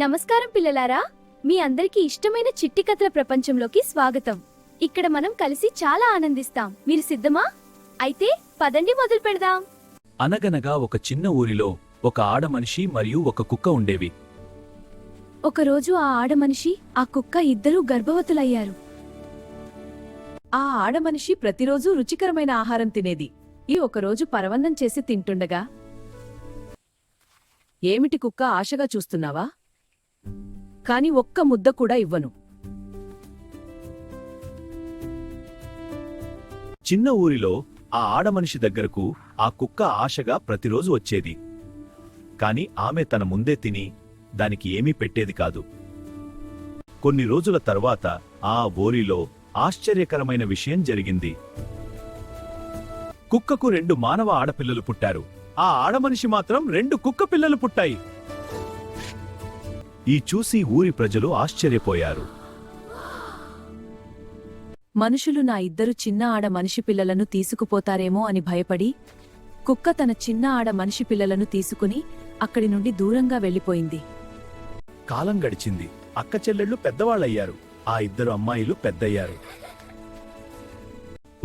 నమస్కారం పిల్లలారా, మీ అందరికీ ఇష్టమైన చిట్టి కథల ప్రపంచంలోకి స్వాగతం. ఇక్కడ మనం కలిసి చాలా ఆనందిస్తాం. మీరు సిద్ధమా? అయితే పదండి మొదలు పెడదాం. అనగనగా ఒక చిన్న ఊరిలో ఒక ఆడమనిషి మరియు ఒక కుక్క ఉండేవి. ఒకరోజు ఆ ఆడమనిషి, ఆ కుక్క ఇద్దరూ గర్భవతులయ్యారు. ఆ ఆడమనిషి ప్రతిరోజూ రుచికరమైన ఆహారం తినేది. ఒకరోజు పరవన్నం చేసి తింటుండగా, ఏమిటి కుక్క, ఆశగా చూస్తున్నావా? కాని ఒక్క ముద్ద కూడా ఇవ్వను. చిన్న ఊరిలో ఆ ఆడమనిషి దగ్గరకు ఆ కుక్క ఆశగా ప్రతిరోజు వచ్చేది. కాని ఆమె తన ముందే తిని దానికి ఏమీ పెట్టేది కాదు. కొన్ని రోజుల తర్వాత ఆ ఊరిలో ఆశ్చర్యకరమైన విషయం జరిగింది. కుక్కకు 2 మానవ ఆడపిల్లలు పుట్టారు. ఆ ఆడమనిషి మాత్రం 2 కుక్క పిల్లలు పుట్టాయి. ఈ చూసి ఊరి ప్రజలు ఆశ్చర్యపోయారు. మనుషులు నా ఇద్దరు చిన్న ఆడ మనిషి పిల్లలను తీసుకుపోతారేమో అని భయపడి, కుక్క తన చిన్న ఆడ మనిషి పిల్లలను తీసుకుని అక్కడి నుండి దూరంగా వెళ్ళిపోయింది. కాలం గడిచింది. అక్క చెల్లెళ్ళు పెద్దవాళ్ళయ్యారు. ఆ 2 అమ్మాయిలు పెద్దయ్యారు.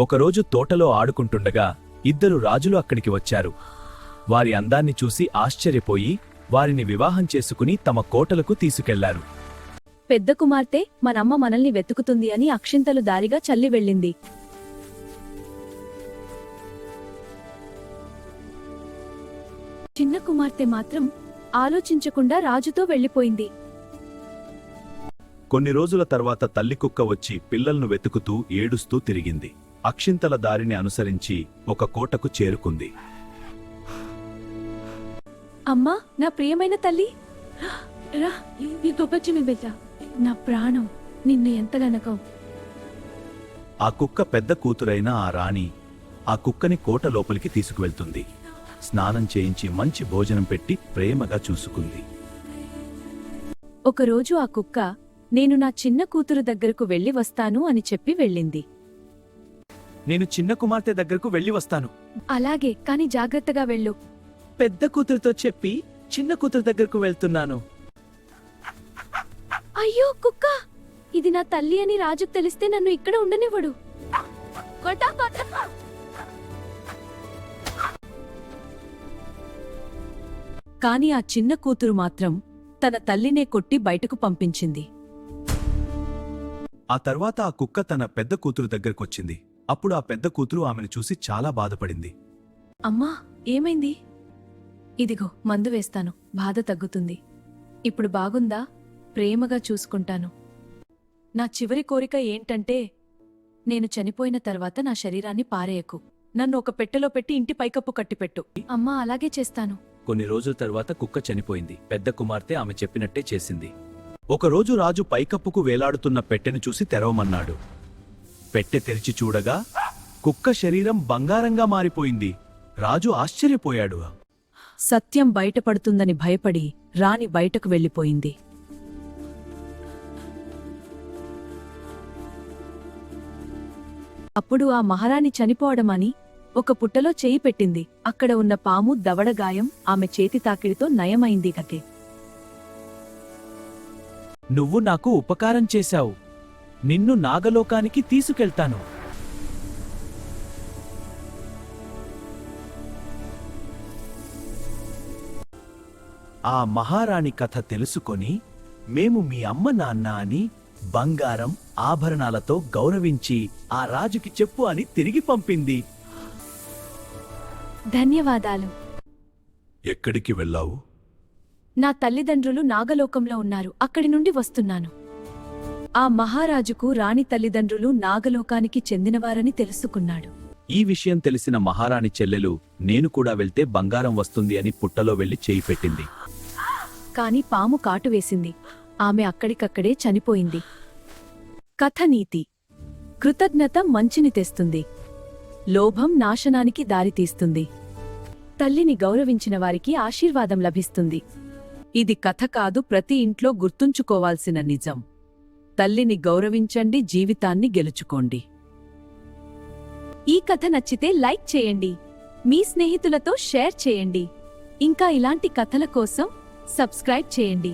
ఒకరోజు తోటలో ఆడుకుంటుండగా 2 రాజులు అక్కడికి వచ్చారు. వారి అందాన్ని చూసి ఆశ్చర్యపోయి వారిని వివాహం చేసుకుని తమ కోటలకు తీసుకెళ్లారు. పెద్ద కుమార్తె, మనమ్మ మనల్ని వెతుకుతుంది అని అక్షింతలు దారిగా చల్లి వెళ్ళింది. చిన్న కుమార్తె మాత్రం ఆలోచించకుండా రాజుతో వెళ్ళిపోయింది. కొన్ని రోజుల తర్వాత తల్లి కుక్క వచ్చి పిల్లలను వెతుకుతూ ఏడుస్తూ తిరిగింది. అక్షింతల దారిని అనుసరించి ఒక కోటకు చేరుకుంది. అమ్మా, నా ప్రియమైన తల్లి, రా, ఈ గొప్పచ్చిమి బిడ్డ, నా ప్రాణం, నిన్ను ఎంతగనకో. ఆ కుక్క పెద్ద కూతురైన ఆ రాణి ఆ కుక్కని కోట లోపలికి తీసుకువెళ్తుంది. స్నానం చేయించి మంచి భోజనం పెట్టి ప్రేమగా చూసుకుంది. ఒకరోజు ఆ కుక్క, నేను నా చిన్న కూతురు దగ్గరకు వెళ్ళి వస్తాను అని చెప్పి వెళ్ళింది. నేను చిన్న కుమార్తె దగ్గరకు వెళ్ళి వస్తాను. అలాగే, కాని జాగ్రత్తగా వెళ్ళు. పెద్ద కూతురుతో చెప్పి చిన్న కూతురు దగ్గరకు వెళ్తున్నాను. అయ్యో కుక్క, ఇది నా తల్లి అని రాజుకు తెలిస్తే నన్ను ఇక్కడ ఉండనివ్వడు. కొట్టా, కొట్టా. కాని ఆ చిన్న కూతురు మాత్రం తన తల్లినే కొట్టి బయటకు పంపించింది. ఆ తర్వాత ఆ కుక్క తన పెద్ద కూతురు దగ్గరకొచ్చింది. అప్పుడు ఆ పెద్ద కూతురు ఆమెను చూసి చాలా బాధపడింది. అమ్మా, ఏమైంది? ఇదిగో మందు వేస్తాను, బాధ తగ్గుతుంది. ఇప్పుడు బాగుందా? ప్రేమగా చూసుకుంటాను. నా చివరి కోరిక ఏంటంటే, నేను చనిపోయిన తర్వాత నా శరీరాన్ని పారేయకు. నన్ను ఒక పెట్టెలో పెట్టి ఇంటి పైకప్పు కట్టిపెట్టు. అమ్మా, అలాగే చేస్తాను. కొన్ని రోజుల తర్వాత కుక్క చనిపోయింది. పెద్ద కుమార్తె ఆమె చెప్పినట్టే చేసింది. ఒకరోజు రాజు పైకప్పుకు వేలాడుతున్న పెట్టెను చూసి తెరవమన్నాడు. పెట్టె తెరిచి చూడగా కుక్క శరీరం బంగారంగా మారిపోయింది. రాజు ఆశ్చర్యపోయాడు. సత్యం బయటపడుతుందని భయపడి రాణి బయటకు వెళ్ళిపోయింది. అప్పుడు ఆ మహారాణి చనిపోవడమని ఒక పుట్టలో చేయి పెట్టింది. అక్కడ ఉన్న పాము దవడగాయం ఆమె చేతి తాకిడితో నయమైంది. కకే, నువ్వు నాకు ఉపకారం చేశావు. నిన్ను నాగలోకానికి తీసుకెళ్తాను. ఆ మహారాణి కథ తెలుసుకొని, మేము మీ అమ్మ నాన్న అని బంగారం ఆభరణాలతో గౌరవించి ఆ రాజుకి చెప్పు అని తిరిగి పంపింది. ధన్యవాదాలు. ఎక్కడికి వెళ్ళావు? నా తల్లిదండ్రులు నాగలోకంలో ఉన్నారు, అక్కడి నుండి వస్తున్నాను. ఆ మహారాజుకు రాణి తల్లిదండ్రులు నాగలోకానికి చెందినవారని తెలుసుకున్నాడు. ఈ విషయం తెలిసిన మహారాణి చెల్లెలు, నేను కూడా వెళ్తే బంగారం వస్తుంది అని పుట్టలో వెళ్లి చేయి పెట్టింది. కాని పాము కాటువేసింది. ఆమె అక్కడికక్కడే చనిపోయింది. కథ నీతి: కృతజ్ఞత మంచిని తెస్తుంది, లోభం నాశనానికి దారితీస్తుంది. తల్లిని గౌరవించిన వారికి ఆశీర్వాదం లభిస్తుంది. ఇది కథ కాదు, ప్రతి ఇంట్లో గుర్తుంచుకోవాల్సిన నిజం. తల్లిని గౌరవించండి, జీవితాన్ని గెలుచుకోండి. ఈ కథ నచ్చితే లైక్ చేయండి, మీ స్నేహితులతో షేర్ చేయండి. ఇంకా ఇలాంటి కథల కోసం సబ్స్క్రైబ్ చేయండి.